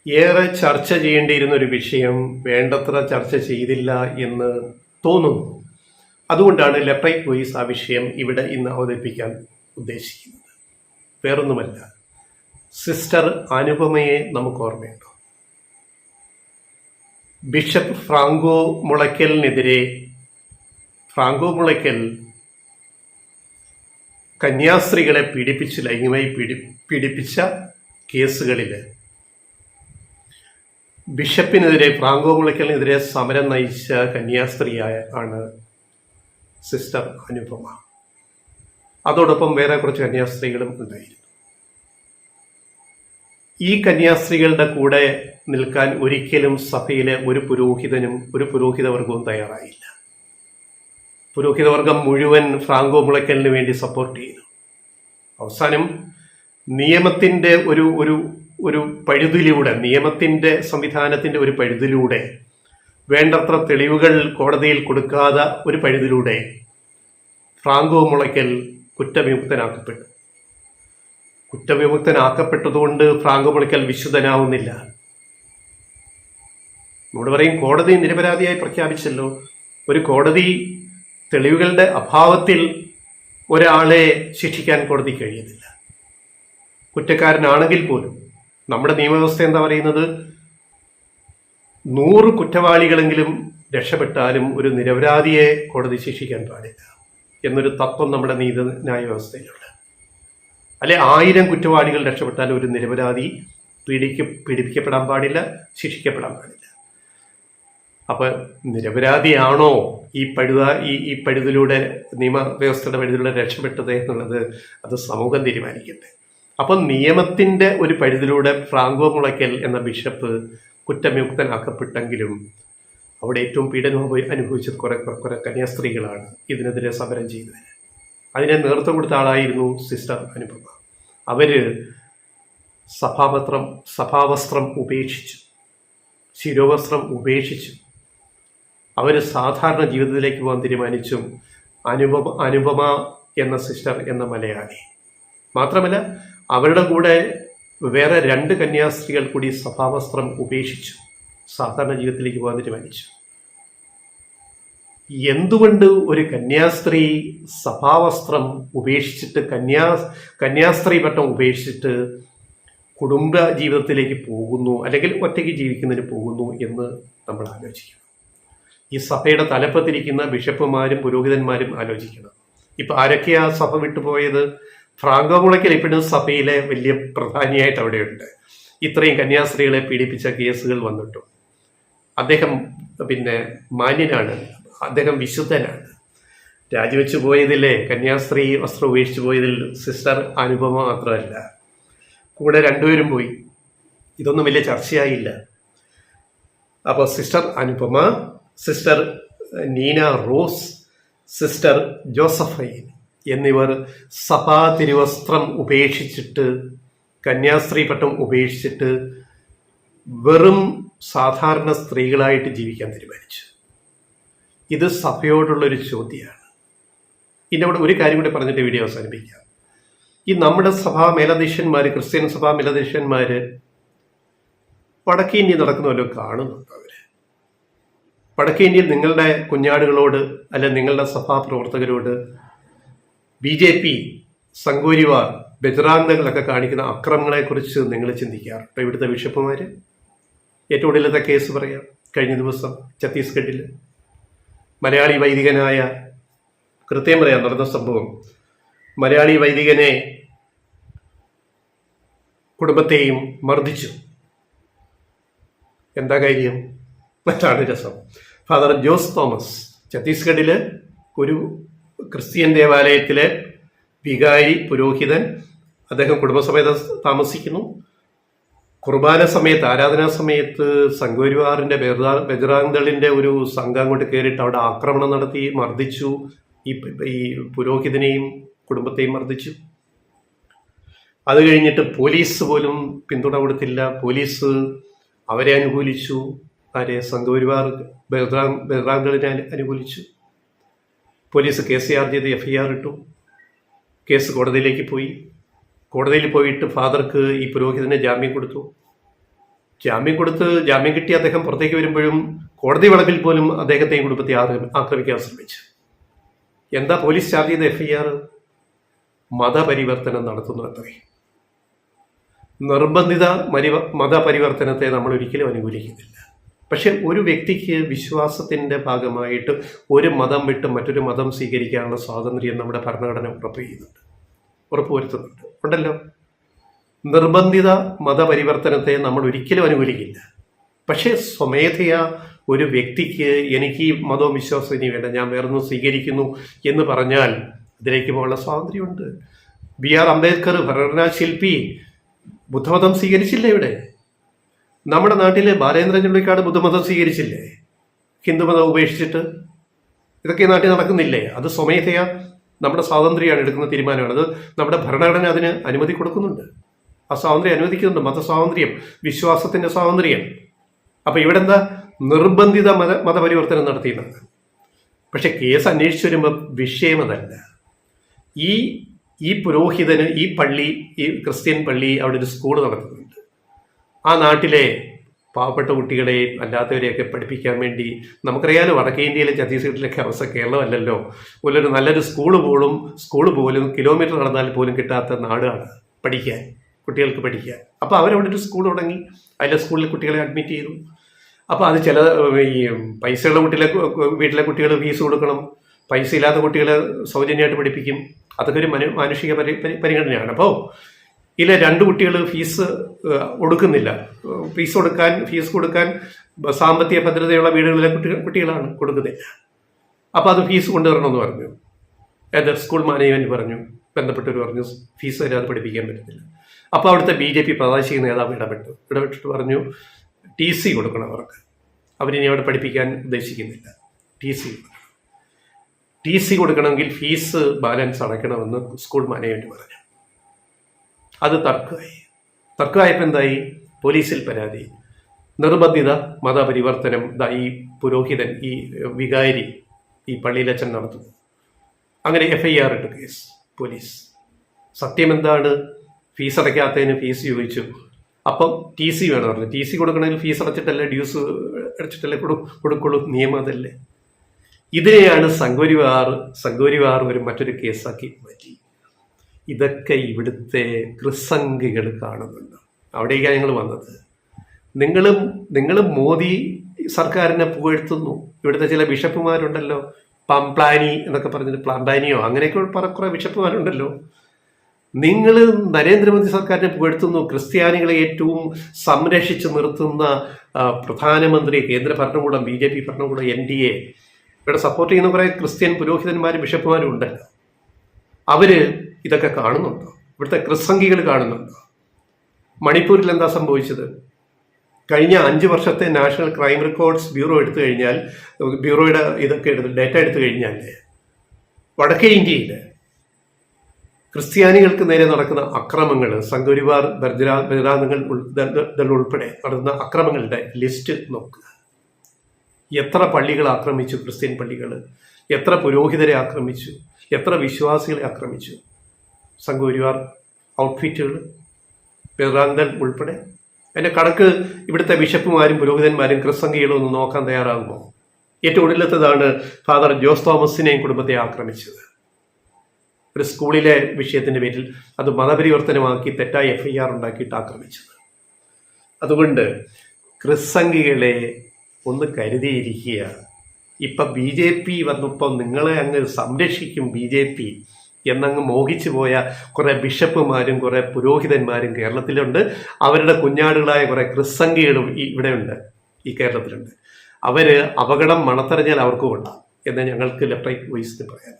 ഏറെ ചർച്ച ചെയ്യേണ്ടിയിരുന്ന ഒരു വിഷയം വേണ്ടത്ര ചർച്ച ചെയ്തില്ല എന്ന് തോന്നുന്നു. അതുകൊണ്ടാണ് ലെഫ്രൈറ്റ് വോയിസ് ആ വിഷയം ഇവിടെ ഇന്ന് അവതരിപ്പിക്കാൻ ഉദ്ദേശിക്കുന്നത്. വേറൊന്നുമല്ല, സിസ്റ്റർ അനുപമയെ നമുക്ക് ഓർമ്മയുണ്ടോ? ബിഷപ്പ് ഫ്രാങ്കോ മുളയ്ക്കലിനെതിരെ ഫ്രാങ്കോ മുളയ്ക്കൽ കന്യാസ്ത്രീകളെ ലൈംഗികമായി പീഡിപ്പിച്ച കേസുകളിൽ ബിഷപ്പിനെതിരെ ഫ്രാങ്കോ മുളയ്ക്കലിനെതിരെ സമരം നയിച്ച കന്യാസ്ത്രീയായ ആണ് സിസ്റ്റർ അനുപമ. അതോടൊപ്പം വേറെ കുറച്ച് കന്യാസ്ത്രീകളും ഉണ്ടായിരുന്നു. ഈ കന്യാസ്ത്രീകളുടെ കൂടെ നിൽക്കാൻ ഒരിക്കലും സഭയിലെ ഒരു പുരോഹിതനും ഒരു പുരോഹിതവർഗവും തയ്യാറായില്ല. പുരോഹിതവർഗം മുഴുവൻ ഫ്രാങ്കോ മുളയ്ക്കലിന് വേണ്ടി സപ്പോർട്ട് ചെയ്തു. അവസാനം നിയമത്തിന്റെ ഒരു പഴുതിലൂടെ, നിയമത്തിന്റെ സംവിധാനത്തിന്റെ ഒരു പഴുതിലൂടെ, വേണ്ടത്ര തെളിവുകൾ കോടതിയിൽ കൊടുക്കാതെ ഒരു പഴുതിലൂടെ ഫ്രാങ്കോ മുളയ്ക്കൽ കുറ്റവിമുക്തനാക്കപ്പെട്ടു. കുറ്റവിമുക്തനാക്കപ്പെട്ടതുകൊണ്ട് ഫ്രാങ്കോ മുളയ്ക്കൽ വിശുദ്ധനാവുന്നില്ല. നമ്മൾ പറയും കോടതി നിരപരാധിയായി പ്രഖ്യാപിച്ചല്ലോ. ഒരു കോടതി തെളിവുകളുടെ അഭാവത്തിൽ ഒരാളെ ശിക്ഷിക്കാൻ കോടതി കഴിയുന്നില്ല. കുറ്റക്കാരനാണെങ്കിൽ പോലും നമ്മുടെ നിയമവ്യവസ്ഥ എന്താ പറയുന്നത്? 100 കുറ്റവാളികളെങ്കിലും രക്ഷപ്പെട്ടാലും ഒരു നിരപരാധിയെ കോടതി ശിക്ഷിക്കാൻ പാടില്ല എന്നൊരു തത്വം നമ്മുടെ നീതിന്യായ വ്യവസ്ഥയിലുണ്ട്. അല്ലെ 1000 കുറ്റവാളികൾ രക്ഷപ്പെട്ടാലും ഒരു നിരപരാധി പീഡിപ്പിക്കപ്പെടാൻ പാടില്ല, ശിക്ഷിക്കപ്പെടാൻ പാടില്ല. അപ്പൊ നിരപരാധിയാണോ ഈ പഴുതിലൂടെ, നിയമവ്യവസ്ഥയുടെ പഴുതിലൂടെ രക്ഷപ്പെട്ടത് എന്നുള്ളത് അത് സമൂഹം തീരുമാനിക്കട്ടെ. അപ്പം നിയമത്തിന്റെ ഒരു പഴുതിലൂടെ ഫ്രാങ്കോ മുളയ്ക്കൽ എന്ന ബിഷപ്പ് കുറ്റവിമുക്തനാക്കപ്പെട്ടെങ്കിലും അവിടെ ഏറ്റവും പീഡനം അനുഭവിച്ചത് കുറെ കന്യാസ്ത്രീകളാണ് ഇതിനെതിരെ സമരം ചെയ്തത്. അതിനെ നേതൃത്വം കൊടുത്ത ആളായിരുന്നു സിസ്റ്റർ അനുപമ. അവര് സഭാവസ്ത്രം ഉപേക്ഷിച്ചു, ശിരോവസ്ത്രം ഉപേക്ഷിച്ചു. അവർ സാധാരണ ജീവിതത്തിലേക്ക് പോകാൻ തീരുമാനിച്ചു. അനുപമ എന്ന സിസ്റ്റർ എന്ന മലയാളി മാത്രമല്ല, അവരുടെ കൂടെ വേറെ 2 കന്യാസ്ത്രീകൾ കൂടി സഭാവസ്ത്രം ഉപേക്ഷിച്ചു, സാധാരണ ജീവിതത്തിലേക്ക് പോകാൻ തീരുമാനിച്ചു. എന്തുകൊണ്ട് ഒരു കന്യാസ്ത്രീ സഭാവസ്ത്രം ഉപേക്ഷിച്ചിട്ട്, കന്യാസ്ത്രീ പട്ടം ഉപേക്ഷിച്ചിട്ട് കുടുംബ ജീവിതത്തിലേക്ക് പോകുന്നു, അല്ലെങ്കിൽ ഒറ്റയ്ക്ക് ജീവിക്കുന്നതിന് പോകുന്നു എന്ന് നമ്മൾ ആലോചിക്കണം. ഈ സഭയുടെ തലപ്പത്തിരിക്കുന്ന ബിഷപ്പുമാരും പുരോഹിതന്മാരും ആലോചിക്കണം. ഇപ്പൊ ആരൊക്കെയാ സഭ വിട്ടുപോയത്? ഫ്രാങ്കോ മുളയ്ക്കൽ ഇപ്പോഴും സഭയിലെ വലിയ പ്രധാനിയായിട്ട് അവിടെയുണ്ട്. ഇത്രയും കന്യാസ്ത്രീകളെ പീഡിപ്പിച്ച കേസുകൾ വന്നിട്ടും അദ്ദേഹം മാന്യനാണ്, അദ്ദേഹം വിശുദ്ധനാണ്. രാജിവെച്ചു പോയതിലെ കന്യാസ്ത്രീ വസ്ത്രം ഉപേക്ഷിച്ചു പോയതിൽ സിസ്റ്റർ അനുപമ മാത്രമല്ല, കൂടെ 2 പേരും പോയി. ഇതൊന്നും വലിയ ചർച്ചയായില്ല. അപ്പോൾ sister Anupama, sister Neena rose, sister Josephine എന്നിവർ സഭാ തിരുവസ്ത്രം ഉപേക്ഷിച്ചിട്ട്, കന്യാസ്ത്രീ പട്ടം ഉപേക്ഷിച്ചിട്ട് വെറും സാധാരണ സ്ത്രീകളായിട്ട് ജീവിക്കാൻ തീരുമാനിച്ചു. ഇത് സഭയോടുള്ളൊരു ചോദ്യമാണ്. ഇതിൻ്റെ ഒരു കാര്യം കൂടി പറഞ്ഞിട്ട് വീഡിയോ അവസാനിപ്പിക്കാം. ഈ നമ്മുടെ സഭാ മേലധ്യക്ഷന്മാർ, ക്രിസ്ത്യൻ സഭാ മേലധ്യക്ഷന്മാർ വടക്കേ ഇന്ത്യയിൽ നടക്കുന്നവല്ലോ കാണുന്നുണ്ട്. വടക്കേ ഇന്ത്യയിൽ നിങ്ങളുടെ കുഞ്ഞാടുകളോട്, അല്ലെ നിങ്ങളുടെ സഭാപ്രവർത്തകരോട് BJP, സംഘപരിവാർ, ബജ്റാന്തകളൊക്കെ കാണിക്കുന്ന അക്രമങ്ങളെക്കുറിച്ച് നിങ്ങൾ ചിന്തിക്കാറുണ്ട്? ഇവിടുത്തെ ബിഷപ്പുമാർ ഏറ്റവും ഒടുവിലത്തെ കേസ് പറയാം. കഴിഞ്ഞ ദിവസം ഛത്തീസ്ഗഡിൽ മലയാളി വൈദികനായ, കൃത്യം പറയാം നടന്ന സംഭവം, മലയാളി വൈദികനെ കുടുംബത്തെയും മർദ്ദിച്ചു. എന്താ കാര്യം? മറ്റാണ് രസം. ഫാദർ ജോസ് തോമസ്, ഛത്തീസ്ഗഡില് ഒരു ക്രിസ്ത്യൻ ദേവാലയത്തിലെ വികാരി, പുരോഹിതൻ, അദ്ദേഹം കുടുംബസമേതം താമസിക്കുന്നു. കുർബാന സമയത്ത്, ആരാധനാ സമയത്ത് സംഘപരിവാറിന്റെ ബജ്റാന്തളിന്റെ ഒരു സംഘം അങ്ങോട്ട് കയറിയിട്ട് അവിടെ ആക്രമണം നടത്തി മർദ്ദിച്ചു. ഈ പുരോഹിതനെയും കുടുംബത്തെയും മർദ്ദിച്ചു. അത് കഴിഞ്ഞിട്ട് പോലീസ് പോലും പിന്തുണ കൊടുത്തില്ല. പോലീസ് അവരെ അനുകൂലിച്ചു. ആരെ? സംഘപരിവാർ ബജ്റാന്തളിനെ അനുകൂലിച്ചു. പോലീസ് കേസ് ചാർജ് ചെയ്ത് FIR ഇട്ടു. കേസ് കോടതിയിലേക്ക് പോയി. കോടതിയിൽ പോയിട്ട് ഫാദർക്ക് ഈ പുരോഹിതനെ ജാമ്യം കൊടുത്തു. ജാമ്യം കിട്ടി അദ്ദേഹം പുറത്തേക്ക് വരുമ്പോഴും കോടതി വളവിൽ പോലും അദ്ദേഹത്തെയും കുടുംബത്തെ ആക്രമിക്കാൻ ശ്രമിച്ചു. എന്താ പോലീസ് ചാർജ് ചെയ്ത FIR? മതപരിവർത്തനം നടത്തുന്നു അത്രേ. നിർബന്ധിത മതപരിവർത്തനത്തെ നമ്മൾ ഒരിക്കലും അനുകൂലിക്കുന്നില്ല. പക്ഷെ ഒരു വ്യക്തിക്ക് വിശ്വാസത്തിൻ്റെ ഭാഗമായിട്ട് ഒരു മതം വിട്ട് മറ്റൊരു മതം സ്വീകരിക്കാനുള്ള സ്വാതന്ത്ര്യം നമ്മുടെ ഭരണഘടന ഉറപ്പുവരുത്തുന്നുണ്ട് ഉണ്ടല്ലോ. നിർബന്ധിത മതപരിവർത്തനത്തെ നമ്മൾ ഒരിക്കലും അനുകൂലിക്കില്ല. പക്ഷേ സ്വമേധയാ ഒരു വ്യക്തിക്ക് എനിക്ക് ഈ മതവും വിശ്വാസവും ഇനി വേണ്ട, ഞാൻ വേറൊന്നും സ്വീകരിക്കുന്നു എന്ന് പറഞ്ഞാൽ അതിലേക്ക് പോകാനുള്ള സ്വാതന്ത്ര്യമുണ്ട്. BR അംബേദ്കർ ഭരണഘടനാ ശില്പി ബുദ്ധമതം സ്വീകരിച്ചില്ലേ? ഇവിടെ നമ്മുടെ നാട്ടിൽ ബാലേന്ദ്രൻ ചുള്ളിക്കാട് ബുദ്ധമതം സ്വീകരിച്ചില്ലേ? ഹിന്ദുമതം ഉപേക്ഷിച്ചിട്ട് ഇതൊക്കെ നാട്ടിൽ നടക്കുന്നില്ലേ? അത് സ്വമേധയാ നമ്മുടെ സ്വാതന്ത്ര്യമാണ് എടുക്കുന്ന തീരുമാനമാണ്. അത് നമ്മുടെ ഭരണഘടന അതിന് അനുമതി കൊടുക്കുന്നുണ്ട്. ആ സ്വാതന്ത്ര്യം അനുവദിക്കുന്നുണ്ട്. മതസ്വാതന്ത്ര്യം, വിശ്വാസത്തിൻ്റെ സ്വാതന്ത്ര്യം. അപ്പം ഇവിടെ എന്താ നിർബന്ധിത മതപരിവർത്തനം നടത്തിയെന്നാണ്. പക്ഷെ കേസ് അന്വേഷിച്ചു വരുമ്പോൾ വിഷയം അതല്ല. ഈ പുരോഹിതന് ഈ ക്രിസ്ത്യൻ പള്ളി അവിടെ ഒരു സ്കൂൾ നടത്തുന്നുണ്ട്. ആ നാട്ടിലെ പാവപ്പെട്ട കുട്ടികളെയും അല്ലാത്തവരെയൊക്കെ പഠിപ്പിക്കാൻ വേണ്ടി, നമുക്കറിയാലോ വടക്കേ ഇന്ത്യയിലെ ഛത്തീസ്ഗഡിലൊക്കെ അവസ്ഥ കേരളമല്ലല്ലോ. ഒരു നല്ലൊരു സ്കൂൾ പോലും കിലോമീറ്റർ നടന്നാൽ പോലും കിട്ടാത്ത നാടാണ് കുട്ടികൾക്ക് പഠിക്കാൻ. അപ്പോൾ അവരവിടെ ഒരു സ്കൂൾ തുടങ്ങി. അതിലെ സ്കൂളിൽ കുട്ടികളെ അഡ്മിറ്റ് ചെയ്തു. അപ്പോൾ അത് ചില ഈ പൈസയുള്ള വീട്ടിലെ കുട്ടികൾ ഫീസ് കൊടുക്കണം, പൈസ ഇല്ലാത്ത കുട്ടികളെ സൗജന്യമായിട്ട് പഠിപ്പിക്കും. അതൊക്കെ ഒരു മാനുഷിക പരിഗണനയാണ്. അപ്പോൾ ഇതിലെ 2 കുട്ടികൾ ഫീസ് കൊടുക്കുന്നില്ല. ഫീസ് കൊടുക്കാൻ സാമ്പത്തിക ഭദ്രതയുള്ള വീടുകളിലെ കുട്ടികളാണ് കൊടുക്കുന്നില്ല. അപ്പോൾ അത് ഫീസ് കൊണ്ടുവരണമെന്ന് പറഞ്ഞു. സ്കൂൾ മാനേജ്മെൻറ്റ് പറഞ്ഞു, ബന്ധപ്പെട്ടവർ പറഞ്ഞു ഫീസ് തരാതെ പഠിപ്പിക്കാൻ പറ്റത്തില്ല. അപ്പോൾ അവിടുത്തെ BJP പ്രാദേശിക നേതാവ് ഇടപെട്ടിട്ട് പറഞ്ഞു TC കൊടുക്കണം അവർക്ക്, അവരിനി അവിടെ പഠിപ്പിക്കാൻ ഉദ്ദേശിക്കുന്നില്ല. TC കൊടുക്കണമെങ്കിൽ ഫീസ് ബാലൻസ് അടയ്ക്കണമെന്ന് സ്കൂൾ മാനേജ്മെൻറ്റ് പറഞ്ഞു. അത് തർക്കമായപ്പോൾ എന്തായി? പോലീസിൽ പരാതി. നിർബന്ധിത മതപരിവർത്തനം ഈ പുരോഹിതൻ, ഈ വികാരി, ഈ പള്ളിയിലച്ഛൻ നടത്തുന്നു. അങ്ങനെ FIR ഇട്ടു കേസ് പോലീസ്. സത്യം എന്താണ്? ഫീസ് അടയ്ക്കാത്തതിന് ഫീസ് ചോദിച്ചു. അപ്പം TC വേണം പറഞ്ഞു. TC കൊടുക്കണമെങ്കിൽ ഫീസ് അടച്ചിട്ടല്ലേ, ഡ്യൂസ് അടച്ചിട്ടല്ലേ കൊടുക്കുള്ളൂ. നിയമം അതല്ലേ. ഇതിനെയാണ് സംഘപരിവാർ മറ്റൊരു കേസാക്കി മാറ്റി. ഇതൊക്കെ ഇവിടുത്തെ ക്രിസംഖികൾ കാണുന്നുണ്ട്. അവിടേക്കാണ് ഞങ്ങൾ വന്നത്. നിങ്ങൾ മോദി സർക്കാരിനെ പുകഴ്ത്തുന്നു. ഇവിടുത്തെ ചില ബിഷപ്പുമാരുണ്ടല്ലോ, പംപ്ലാനി എന്നൊക്കെ പറഞ്ഞിട്ട്, പ്ലാംബാനിയോ അങ്ങനെയൊക്കെ കുറെ ബിഷപ്പുമാരുണ്ടല്ലോ. നിങ്ങൾ നരേന്ദ്രമോദി സർക്കാരിനെ പുകഴ്ത്തുന്നു. ക്രിസ്ത്യാനികളെ ഏറ്റവും സംരക്ഷിച്ച് നിർത്തുന്ന പ്രധാനമന്ത്രി, കേന്ദ്ര ഭരണകൂടം, BJP ഭരണകൂടം, NDA ഇവിടെ സപ്പോർട്ട് ചെയ്യുന്ന കുറേ ക്രിസ്ത്യൻ പുരോഹിതന്മാരും ബിഷപ്പുമാരും ഉണ്ടല്ലോ. അവര് ഇതൊക്കെ കാണുന്നുണ്ടോ? ഇവിടുത്തെ ക്രിസ്സംഖികൾ കാണുന്നുണ്ടോ? മണിപ്പൂരിൽ എന്താ സംഭവിച്ചത്? കഴിഞ്ഞ 5 വർഷത്തെ നാഷണൽ ക്രൈം റെക്കോർഡ്സ് ബ്യൂറോ എടുത്തു കഴിഞ്ഞാൽ, ബ്യൂറോയുടെ ഡേറ്റ എടുത്തു കഴിഞ്ഞാൽ വടക്കേ ഇന്ത്യയിൽ ക്രിസ്ത്യാനികൾക്ക് നേരെ നടക്കുന്ന അക്രമങ്ങൾ, സംഘപരിവാർ ബജറാംഗങ്ങൾ ഉൾപ്പെടെ നടന്ന അക്രമങ്ങളുടെ ലിസ്റ്റ് നോക്കുക. എത്ര പള്ളികൾ ആക്രമിച്ചു? ക്രിസ്ത്യൻ പള്ളികൾ. എത്ര പുരോഹിതരെ ആക്രമിച്ചു? എത്ര വിശ്വാസികളെ ആക്രമിച്ചു? സംഘപരിവാർ ഔട്ട്ഫിറ്റുകൾ, ബജറാംഗൾ ഉൾപ്പെടെ. അതിൻ്റെ കണക്ക് ഇവിടുത്തെ ബിഷപ്പുമാരും പുരോഹിതന്മാരും ക്രിസ്സംഖികളും ഒന്ന് നോക്കാൻ തയ്യാറാകുമോ? ഏറ്റവും ഒടുവിലത്തതാണ് ഫാദർ ജോസ് തോമസിനെയും കുടുംബത്തെ ആക്രമിച്ചത്. ഒരു സ്കൂളിലെ വിഷയത്തിൻ്റെ പേരിൽ അത് മതപരിവർത്തനമാക്കി തെറ്റായ FIR ഉണ്ടാക്കിയിട്ട് ആക്രമിച്ചത്. അതുകൊണ്ട് ക്രിസ്സംഖികളെ ഒന്ന് കരുതിയിരിക്കുക. ഇപ്പം BJP വന്നപ്പോൾ നിങ്ങളെ അങ്ങ് സംരക്ഷിക്കും BJP എന്നങ്ങ് മോഹിച്ചു പോയ കുറേ ബിഷപ്പുമാരും കുറേ പുരോഹിതന്മാരും കേരളത്തിലുണ്ട്. അവരുടെ കുഞ്ഞാടുകളായ കുറേ ക്രിസ്സംഖികളും ഇവിടെയുണ്ട്, ഈ കേരളത്തിലുണ്ട്. അവർ അപകടം മണത്തറിഞ്ഞാൽ അവർക്ക് കൊള്ളാം എന്ന് ഞങ്ങൾക്ക് ലെഫ്റ്റ് റൈറ്റ് വോയിസിന് പറയാം.